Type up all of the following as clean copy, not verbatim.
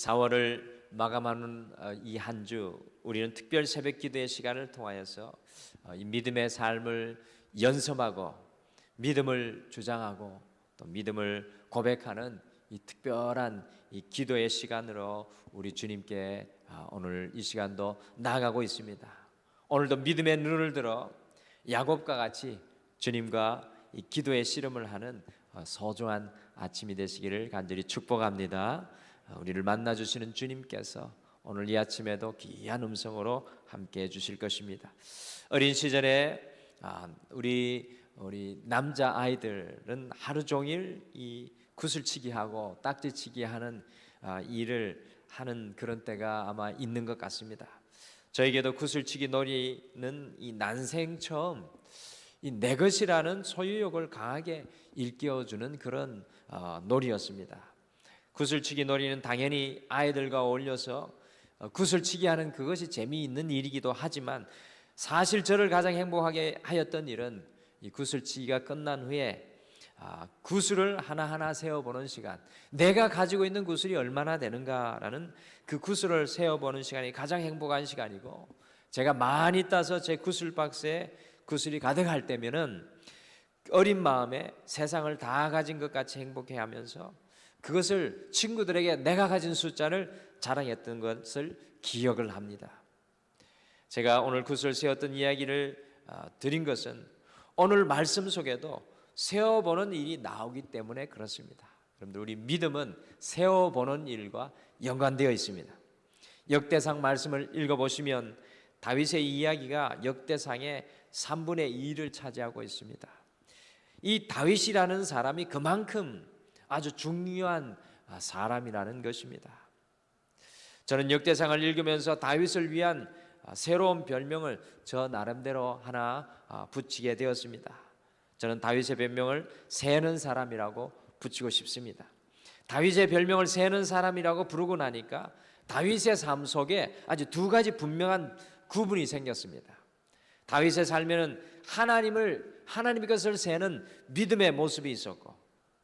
4월을 마감하는 이 한 주 우리는 특별 새벽 기도의 시간을 통하여서 이 믿음의 삶을 연습하고 믿음을 주장하고 또 믿음을 고백하는 이 특별한 이 기도의 시간으로 우리 주님께 오늘 이 시간도 나아가고 있습니다. 오늘도 믿음의 눈을 들어 야곱과 같이 주님과 이 기도의 씨름을 하는 소중한 아침이 되시기를 간절히 축복합니다. 우리를 만나주시는 주님께서 오늘 이 아침에도 귀한 음성으로 함께해 주실 것입니다. 어린 시절에 우리 남자 아이들은 하루 종일 이 구슬치기 하고 딱지치기 하는 일을 하는 그런 때가 아마 있는 것 같습니다. 저에게도 구슬치기 놀이는 이 난생 처음 이 내 것이라는 소유욕을 강하게 일깨워주는 그런 놀이였습니다. 구슬치기 놀이는 당연히 아이들과 어울려서 구슬치기 하는 그것이 재미있는 일이기도 하지만 사실 저를 가장 행복하게 하였던 일은 이 구슬치기가 끝난 후에 구슬을 하나하나 세어보는 시간, 내가 가지고 있는 구슬이 얼마나 되는가라는 그 구슬을 세어보는 시간이 가장 행복한 시간이고, 제가 많이 따서 제 구슬 박스에 구슬이 가득할 때면은 어린 마음에 세상을 다 가진 것 같이 행복해하면서 그것을 친구들에게 내가 가진 숫자를 자랑했던 것을 기억을 합니다. 제가 오늘 구슬 세웠던 이야기를 드린 것은 오늘 말씀 속에도 세어보는 일이 나오기 때문에 그렇습니다. 여러분들, 우리 믿음은 세어보는 일과 연관되어 있습니다. 역대상 말씀을 읽어보시면 다윗의 이야기가 역대상의 3분의 2를 차지하고 있습니다. 이 다윗이라는 사람이 그만큼 아주 중요한 사람이라는 것입니다. 저는 역대상을 읽으면서 다윗을 위한 새로운 별명을 저 나름대로 하나 붙이게 되었습니다. 저는 다윗의 별명을 세는 사람이라고 붙이고 싶습니다. 다윗의 별명을 세는 사람이라고 부르고 나니까 다윗의 삶 속에 아주 두 가지 분명한 구분이 생겼습니다. 다윗의 삶에는 하나님의 것을 세는 믿음의 모습이 있었고,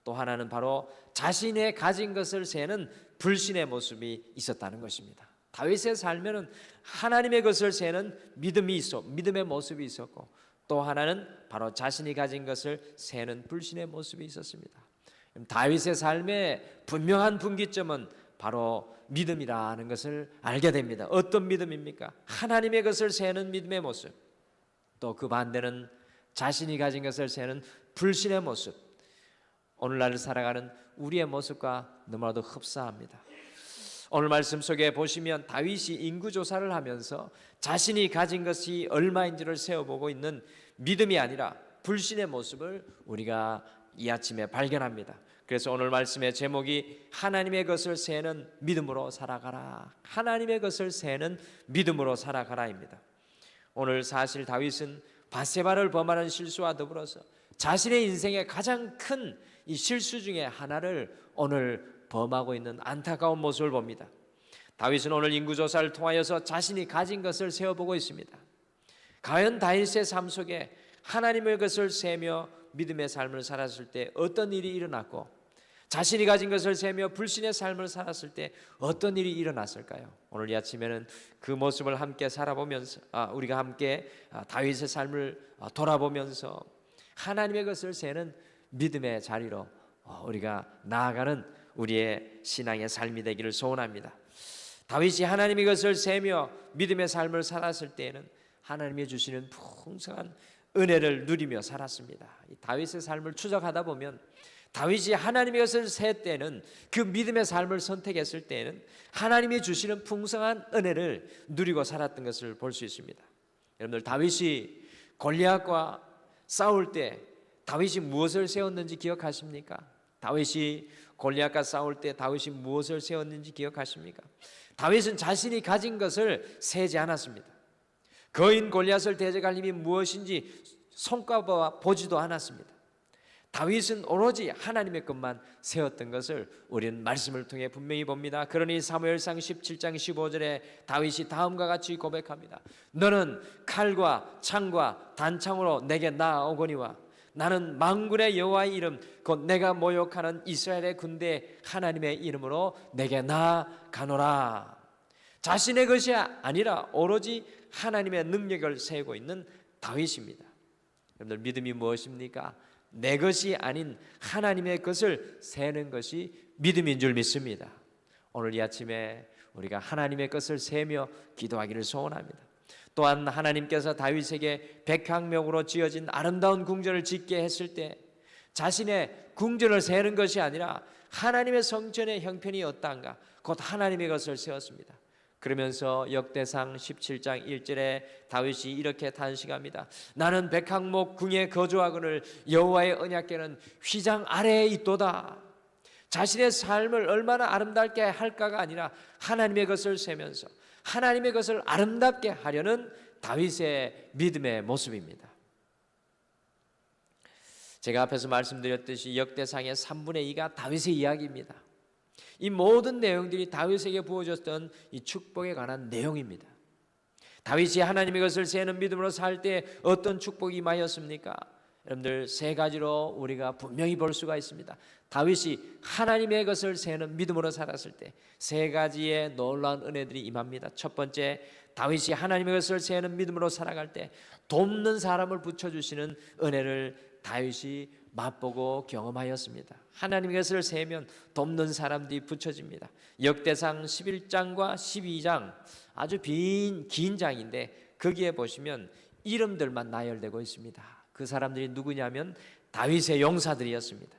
또 하나는 바로 자신의 가진 것을 세는 불신의 모습이 있었다는 것입니다. 다윗의 삶에는 하나님의 것을 세는 믿음의 모습이 있었고, 또 하나는 바로 자신이 가진 것을 세는 불신의 모습이 있었습니다. 다윗의 삶의 분명한 분기점은 바로 믿음이라는 것을 알게 됩니다. 어떤 믿음입니까? 하나님의 것을 세는 믿음의 모습, 또 그 반대는 자신이 가진 것을 세는 불신의 모습. 오늘날 살아가는 우리의 모습과 너무나도 흡사합니다. 오늘 말씀 속에 보시면 다윗이 인구조사를 하면서 자신이 가진 것이 얼마인지를 세어보고 있는 믿음이 아니라 불신의 모습을 우리가 이 아침에 발견합니다. 그래서 오늘 말씀의 제목이 하나님의 것을 세는 믿음으로 살아가라, 하나님의 것을 세는 믿음으로 살아가라입니다. 오늘 사실 다윗은 밧세바를 범하는 실수와 더불어서 자신의 인생의 가장 큰 이 실수 중에 하나를 오늘 범하고 있는 안타까운 모습을 봅니다. 다윗은 오늘 인구조사를 통하여서 자신이 가진 것을 세어보고 있습니다. 과연 다윗의 삶 속에 하나님의 것을 세며 믿음의 삶을 살았을 때 어떤 일이 일어났고, 자신이 가진 것을 세며 불신의 삶을 살았을 때 어떤 일이 일어났을까요? 오늘 이 아침에는 그 모습을 함께 살아보면서 우리가 함께 다윗의 삶을 돌아보면서 하나님의 것을 세는 믿음의 자리로 우리가 나아가는 우리의 신앙의 삶이 되기를 소원합니다. 다윗이 하나님의 것을 세며 믿음의 삶을 살았을 때에는 하나님이 주시는 풍성한 은혜를 누리며 살았습니다. 이 다윗의 삶을 추적하다 보면 다윗이 하나님의 것을 셀 때는, 그 믿음의 삶을 선택했을 때는 하나님이 주시는 풍성한 은혜를 누리고 살았던 것을 볼 수 있습니다. 여러분들, 다윗이 골리앗과 싸울 때 다윗이 무엇을 세웠는지 기억하십니까? 다윗이 골리앗과 싸울 때 다윗이 무엇을 세웠는지 기억하십니까? 다윗은 자신이 가진 것을 세지 않았습니다. 거인 골리앗을 대적할 힘이 무엇인지 손꼽아 보지도 않았습니다. 다윗은 오로지 하나님의 것만 세웠던 것을 우리는 말씀을 통해 분명히 봅니다. 그러니 사무엘상 17장 15절에 다윗이 다음과 같이 고백합니다. 너는 칼과 창과 단창으로 내게 나아오거니와 나는 만군의 여호와의 이름 곧 내가 모욕하는 이스라엘의 군대 하나님의 이름으로 내게 나아가노라. 자신의 것이 아니라 오로지 하나님의 능력을 세우고 있는 다윗입니다. 여러분들 믿음이 무엇입니까? 내 것이 아닌 하나님의 것을 세는 것이 믿음인 줄 믿습니다. 오늘 이 아침에 우리가 하나님의 것을 세며 기도하기를 소원합니다. 또한 하나님께서 다윗에게 백향목으로 지어진 아름다운 궁전을 짓게 했을 때 자신의 궁전을 세는 것이 아니라 하나님의 성전의 형편이 어떠한가 곧 하나님의 것을 세웠습니다. 그러면서 역대상 17장 1절에 다윗이 이렇게 탄식합니다. 나는 백향목 궁에 거주하거늘 여호와의 언약궤는 휘장 아래에 있도다. 자신의 삶을 얼마나 아름답게 할까가 아니라 하나님의 것을 세면서 하나님의 것을 아름답게 하려는 다윗의 믿음의 모습입니다. 제가 앞에서 말씀드렸듯이 역대상의 3분의 2가 다윗의 이야기입니다. 이 모든 내용들이 다윗에게 부어졌던 이 축복에 관한 내용입니다. 다윗이 하나님의 것을 세는 믿음으로 살 때 어떤 축복이 임하였습니까? 여러분들 세 가지로 우리가 분명히 볼 수가 있습니다. 다윗이 하나님의 것을 세는 믿음으로 살았을 때 세 가지의 놀라운 은혜들이 임합니다. 첫 번째, 다윗이 하나님의 것을 세는 믿음으로 살아갈 때 돕는 사람을 붙여주시는 은혜를 다윗이 맛보고 경험하였습니다. 하나님의 것을 세면 돕는 사람들이 붙여집니다. 역대상 11장과 12장 아주 긴 장인데 거기에 보시면 이름들만 나열되고 있습니다. 그 사람들이 누구냐면 다윗의 용사들이었습니다.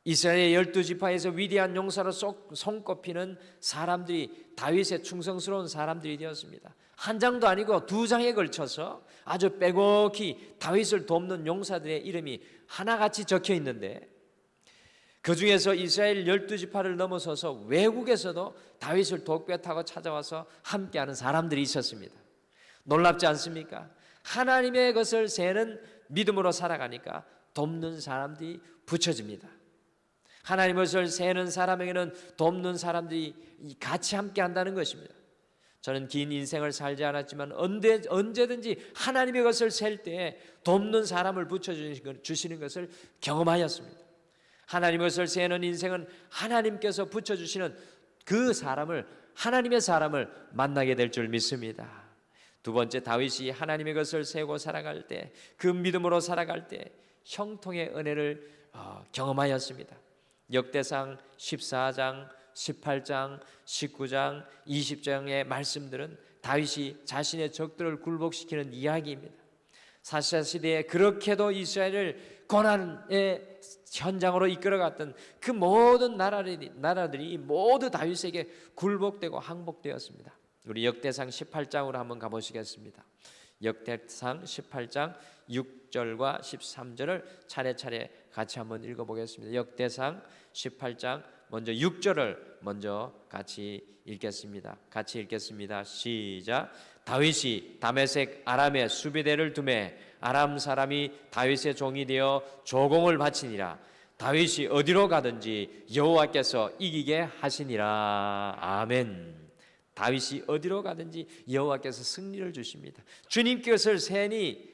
이스라엘의 12지파에서 위대한 용사로 손꼽히는 사람들이 다윗의 충성스러운 사람들이 되었습니다. 한 장도 아니고 두 장에 걸쳐서 아주 빼곡히 다윗을 돕는 용사들의 이름이 하나같이 적혀 있는데 그 중에서 이스라엘 12지파를 넘어서서 외국에서도 다윗을 돕게 타고 찾아와서 함께하는 사람들이 있었습니다. 놀랍지 않습니까? 하나님의 것을 세는 믿음으로 살아가니까 돕는 사람들이 붙여집니다. 하나님의 것을 세는 사람에게는 돕는 사람들이 같이 함께 한다는 것입니다. 저는 긴 인생을 살지 않았지만 언제든지 하나님의 것을 셀 때 돕는 사람을 붙여주시는 것을 경험하였습니다. 하나님의 것을 세는 인생은 하나님께서 붙여주시는 그 사람을, 하나님의 사람을 만나게 될 줄 믿습니다. 두 번째, 다윗이 하나님의 것을 세우고 살아갈 때, 그 믿음으로 살아갈 때 형통의 은혜를 경험하였습니다. 역대상 14장, 18장, 19장, 20장의 말씀들은 다윗이 자신의 적들을 굴복시키는 이야기입니다. 사사시대에 그렇게도 이스라엘을 고난의 현장으로 이끌어갔던 그 모든 나라들이 모두 다윗에게 굴복되고 항복되었습니다. 우리 역대상 18장으로 한번 가보시겠습니다. 역대상 18장 6절과 13절을 차례차례 같이 한번 읽어보겠습니다. 역대상 18장 먼저 6절을 먼저 같이 읽겠습니다. 같이 읽겠습니다. 시작. 다윗이 다메섹 아람에 수비대를 두매 아람 사람이 다윗의 종이 되어 조공을 바치니라. 다윗이 어디로 가든지 여호와께서 이기게 하시니라. 아멘. 다윗이 어디로 가든지 여호와께서 승리를 주십니다. 주님께 것을 세니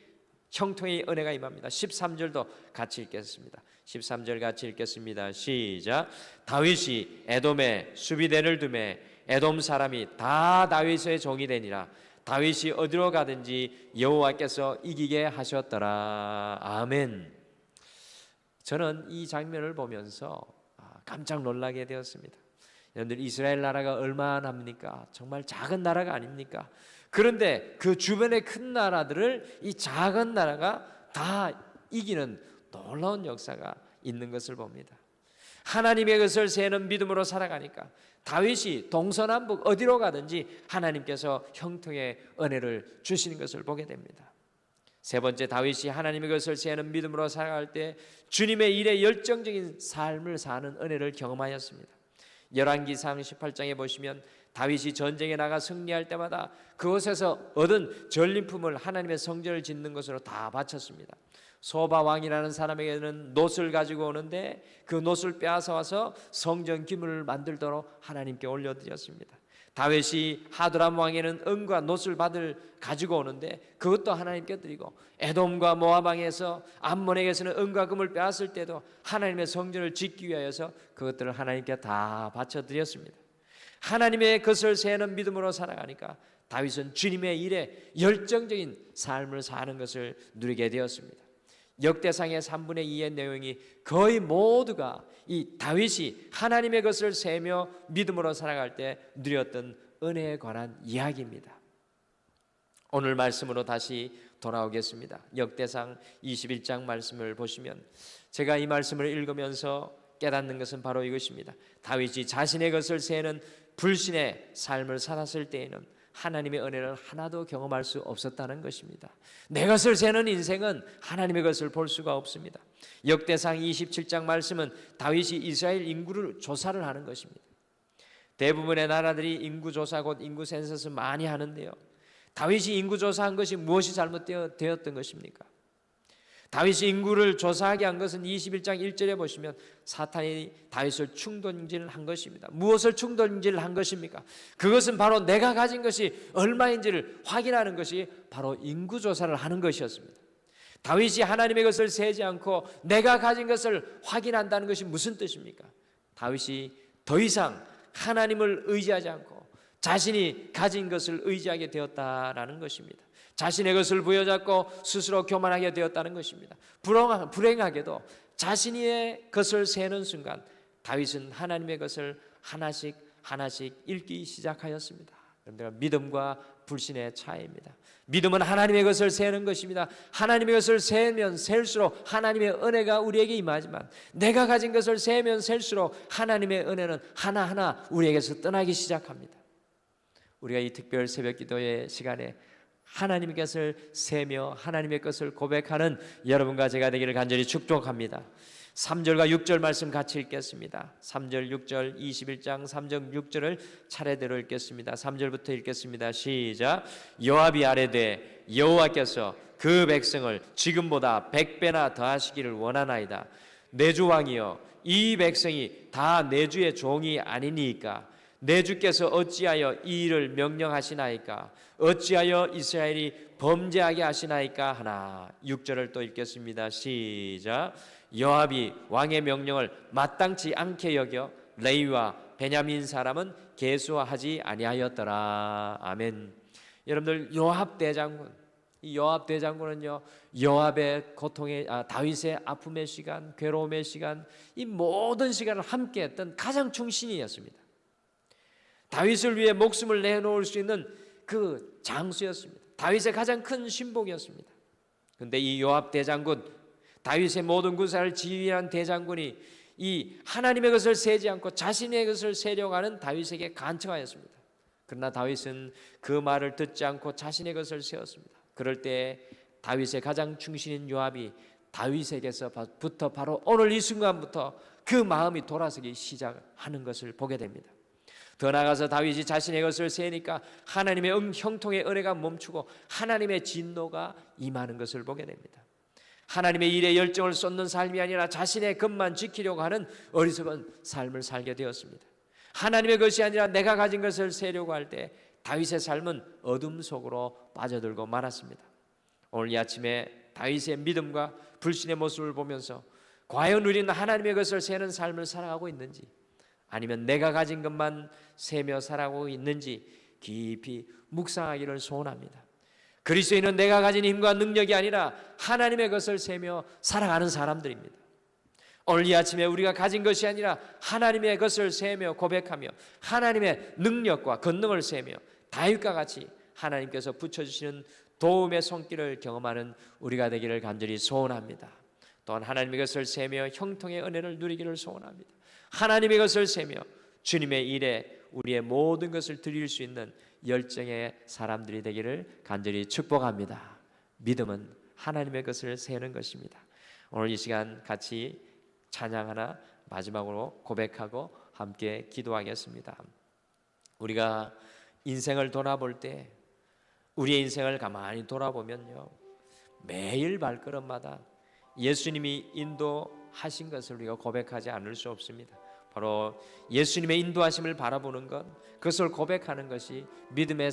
형통의 은혜가 임합니다. 13절도 같이 읽겠습니다. 13절 같이 읽겠습니다. 시작. 다윗이 에돔에 수비대를 두매 에돔 사람이 다 다윗의 종이 되니라. 다윗이 어디로 가든지 여호와께서 이기게 하셨더라. 아멘. 저는 이 장면을 보면서 깜짝 놀라게 되었습니다. 여러분들, 이스라엘 나라가 얼마나 합니까? 정말 작은 나라가 아닙니까? 그런데 그 주변의 큰 나라들을 이 작은 나라가 다 이기는 놀라운 역사가 있는 것을 봅니다. 하나님의 것을 세는 믿음으로 살아가니까 다윗이 동서남북 어디로 가든지 하나님께서 형통의 은혜를 주시는 것을 보게 됩니다. 세 번째, 다윗이 하나님의 것을 세는 믿음으로 살아갈 때 주님의 일에 열정적인 삶을 사는 은혜를 경험하였습니다. 열왕기상 18장에 보시면 다윗이 전쟁에 나가 승리할 때마다 그곳에서 얻은 전리품을 하나님의 성전을 짓는 것으로 다 바쳤습니다. 소바 왕이라는 사람에게는 놋을 가지고 오는데 그 놋을 빼앗아 와서 성전 기물을 만들도록 하나님께 올려드렸습니다. 다윗이 하도람 왕에는 은과 놋을 가지고 오는데 그것도 하나님께 드리고, 에돔과 모압 왕에서 암몬에게서는 은과 금을 빼앗을 때도 하나님의 성전을 짓기 위하여서 그것들을 하나님께 다 바쳐 드렸습니다. 하나님의 것을 세는 믿음으로 살아가니까 다윗은 주님의 일에 열정적인 삶을 사는 것을 누리게 되었습니다. 역대상의 3분의 2의 내용이 거의 모두가 이 다윗이 하나님의 것을 세며 믿음으로 살아갈 때 누렸던 은혜에 관한 이야기입니다. 오늘 말씀으로 다시 돌아오겠습니다. 역대상 21장 말씀을 보시면 제가 이 말씀을 읽으면서 깨닫는 것은 바로 이것입니다. 다윗이 자신의 것을 세는 불신의 삶을 살았을 때에는 하나님의 은혜를 하나도 경험할 수 없었다는 것입니다. 내 것을 세는 인생은 하나님의 것을 볼 수가 없습니다. 역대상 27장 말씀은 다윗이 이스라엘 인구를 조사를 하는 것입니다. 대부분의 나라들이 인구 조사 곧 인구 센서스 많이 하는데요, 다윗이 인구 조사한 것이 무엇이 잘못되었던 것입니까? 다윗이 인구를 조사하게 한 것은 21장 1절에 보시면 사탄이 다윗을 충동질을 한 것입니다. 무엇을 충동질을 한 것입니까? 그것은 바로 내가 가진 것이 얼마인지를 확인하는 것이 바로 인구 조사를 하는 것이었습니다. 다윗이 하나님의 것을 세지 않고 내가 가진 것을 확인한다는 것이 무슨 뜻입니까? 다윗이 더 이상 하나님을 의지하지 않고 자신이 가진 것을 의지하게 되었다라는 것입니다. 자신의 것을 부여잡고 스스로 교만하게 되었다는 것입니다. 불행하게도 자신의 것을 세는 순간 다윗은 하나님의 것을 하나씩 읽기 시작하였습니다. 그런데 믿음과 불신의 차이입니다. 믿음은 하나님의 것을 세는 것입니다. 하나님의 것을 세면 셀수록 하나님의 은혜가 우리에게 임하지만, 내가 가진 것을 세면 셀수록 하나님의 은혜는 하나하나 우리에게서 떠나기 시작합니다. 우리가 이 특별 새벽기도의 시간에 하나님의 것을 세며 하나님의 것을 고백하는 여러분과 제가 되기를 간절히 축복합니다. 3절과 6절 말씀 같이 읽겠습니다. 3절 6절 21장 3절 6절을 차례대로 읽겠습니다. 3절부터 읽겠습니다. 시작. 요압이 아뢰되 여호와께서 그 백성을 지금보다 100배나 더하시기를 원하나이다. 내 주 왕이여, 이 백성이 다 내 주의 종이 아니니까 내 주께서 어찌하여 이 일을 명령하시나이까? 어찌하여 이스라엘이 범죄하게 하시나이까 하나. 6절을 또 읽겠습니다. 시작. 요압이 왕의 명령을 마땅치 않게 여겨 레위와 베냐민 사람은 계수하지 아니하였더라. 아멘. 여러분들, 요압 대장군, 이 요압 대장군은요, 요압의 다윗의 아픔의 시간, 괴로움의 시간, 이 모든 시간을 함께했던 가장 충신이었습니다. 다윗을 위해 목숨을 내놓을 수 있는 그 장수였습니다. 다윗의 가장 큰 신복이었습니다. 그런데 이 요압 대장군, 다윗의 모든 군사를 지휘한 대장군이 이 하나님의 것을 세지 않고 자신의 것을 세려고 하는 다윗에게 간청하였습니다. 그러나 다윗은 그 말을 듣지 않고 자신의 것을 세웠습니다. 그럴 때 다윗의 가장 충신인 요압이 다윗에게서부터 바로 오늘 이 순간부터 그 마음이 돌아서기 시작하는 것을 보게 됩니다. 더 나아가서 다윗이 자신의 것을 세니까 하나님의 형통의 은혜가 멈추고 하나님의 진노가 임하는 것을 보게 됩니다. 하나님의 일에 열정을 쏟는 삶이 아니라 자신의 것만 지키려고 하는 어리석은 삶을 살게 되었습니다. 하나님의 것이 아니라 내가 가진 것을 세려고 할 때 다윗의 삶은 어둠 속으로 빠져들고 말았습니다. 오늘 이 아침에 다윗의 믿음과 불신의 모습을 보면서 과연 우리는 하나님의 것을 세는 삶을 살아가고 있는지, 아니면 내가 가진 것만 세며 살아가고 있는지 깊이 묵상하기를 소원합니다. 그리스도인은 내가 가진 힘과 능력이 아니라 하나님의 것을 세며 살아가는 사람들입니다. 오늘 이 아침에 우리가 가진 것이 아니라 하나님의 것을 세며 고백하며 하나님의 능력과 권능을 세며 다윗과 같이 하나님께서 붙여주시는 도움의 손길을 경험하는 우리가 되기를 간절히 소원합니다. 또한 하나님의 것을 세며 형통의 은혜를 누리기를 소원합니다. 하나님의 것을 세며 주님의 일에 우리의 모든 것을 드릴 수 있는 열정의 사람들이 되기를 간절히 축복합니다. 믿음은 하나님의 것을 세는 것입니다. 오늘 이 시간 같이 찬양 하나 마지막으로 고백하고 함께 기도하겠습니다. 우리가 인생을 돌아볼 때, 우리의 인생을 가만히 돌아보면요, 매일 발걸음마다 예수님이 인도하신 것을 우리가 고백하지 않을 수 없습니다. 바로 예수님의 인도하심을 바라보는 것, 그것을 고백하는 것이 믿음의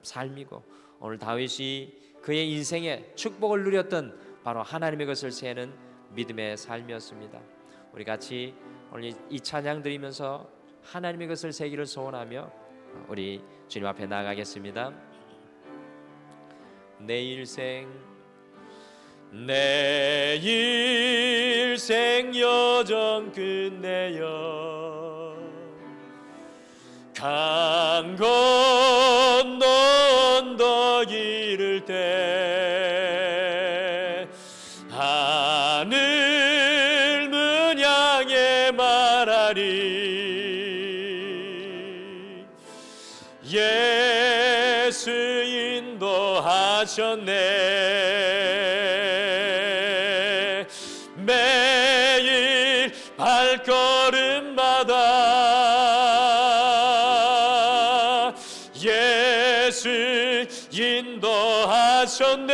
삶이고, 오늘 다윗이 그의 인생에 축복을 누렸던 바로 하나님의 것을 세는 믿음의 삶이었습니다. 우리 같이 오늘 이 찬양 드리면서 하나님의 것을 세기를 소원하며 우리 주님 앞에 나아가겠습니다. 내 일생 여정 끝내어 강 건너 언덕 이를 때 하늘 문 향해 말하리 예수 인도하셨네 매일 발걸음마다 예수 인도하셨네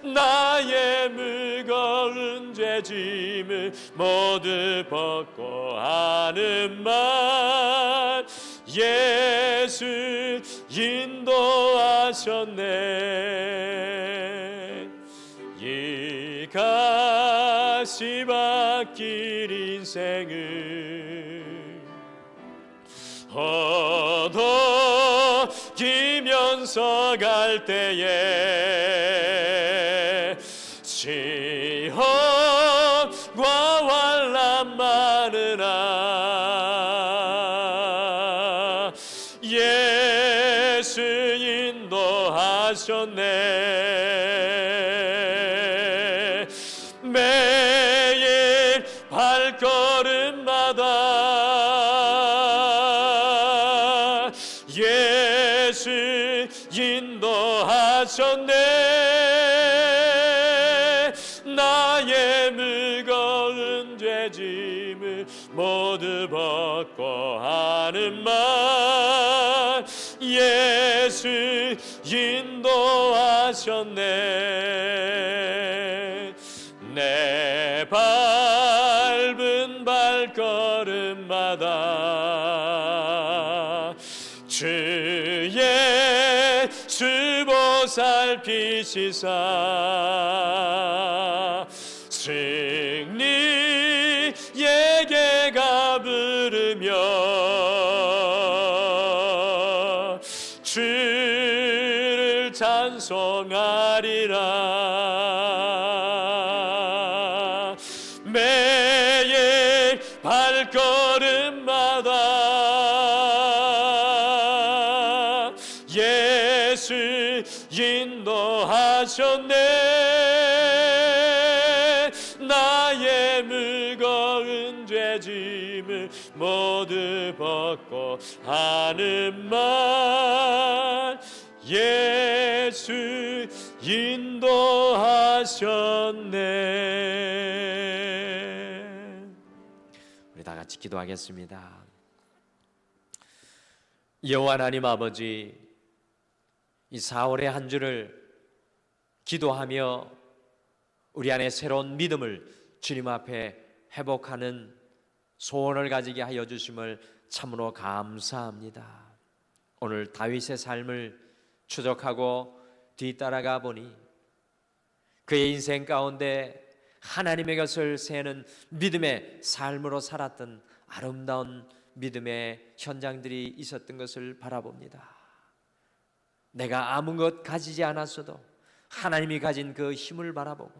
나의 무거운 죄짐을 모두 벗고 하는 말 예수 인도하셨네 이 가시밭길 인생을 허덕이면서 갈 때에 시험과 환난 많으나 예수 인도하셨네 매일 발걸음마다 예수 인도하셨네 나의 무거운 죄짐을 모두 벗고 하는 말 예수 인도하셨네 내 밟은 발걸음마다 주의 주 보살피시사 승리에게 가부르며 주를 찬송하리라 매일 발걸음마다 예수 인도하셨네 나의 무거운 죄짐을 모두 벗고 하는 말 예수 인도하셨네. 우리 다 같이 기도하겠습니다. 여호와 하나님 아버지, 이 4월의 한 주를 기도하며 우리 안에 새로운 믿음을 주님 앞에 회복하는 소원을 가지게 하여 주심을 참으로 감사합니다. 오늘 다윗의 삶을 추적하고 뒤따라가 보니 그의 인생 가운데 하나님의 것을 세는 믿음의 삶으로 살았던 아름다운 믿음의 현장들이 있었던 것을 바라봅니다. 내가 아무것 가지지 않았어도 하나님이 가진 그 힘을 바라보고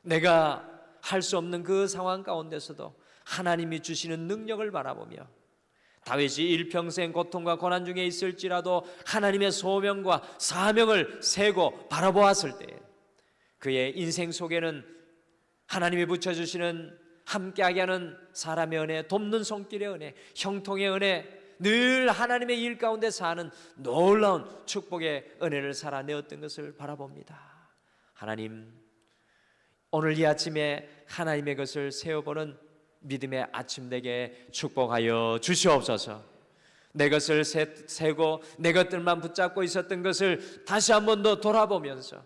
내가 할 수 없는 그 상황 가운데서도 하나님이 주시는 능력을 바라보며 다윗이 일평생 고통과 고난 중에 있을지라도 하나님의 소명과 사명을 세고 바라보았을 때 그의 인생 속에는 하나님이 붙여주시는 함께하게 하는 사람의 은혜, 돕는 손길의 은혜, 형통의 은혜, 늘 하나님의 일 가운데 사는 놀라운 축복의 은혜를 살아내었던 것을 바라봅니다. 하나님, 오늘 이 아침에 하나님의 것을 세워보는 믿음의 아침 되게 축복하여 주시옵소서. 내 것을 세고 내 것들만 붙잡고 있었던 것을 다시 한 번 더 돌아보면서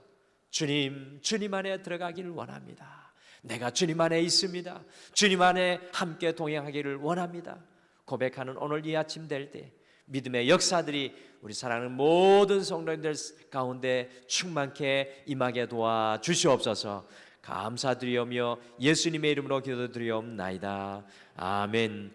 주님 안에 들어가기를 원합니다. 내가 주님 안에 있습니다. 주님 안에 함께 동행하기를 원합니다. 고백하는 오늘 이 아침 될 때 믿음의 역사들이 우리 사랑하는 모든 성도님들 가운데 충만케 임하게 도와 주시옵소서. 감사드리오며 예수님의 이름으로 기도드리옵나이다. 아멘.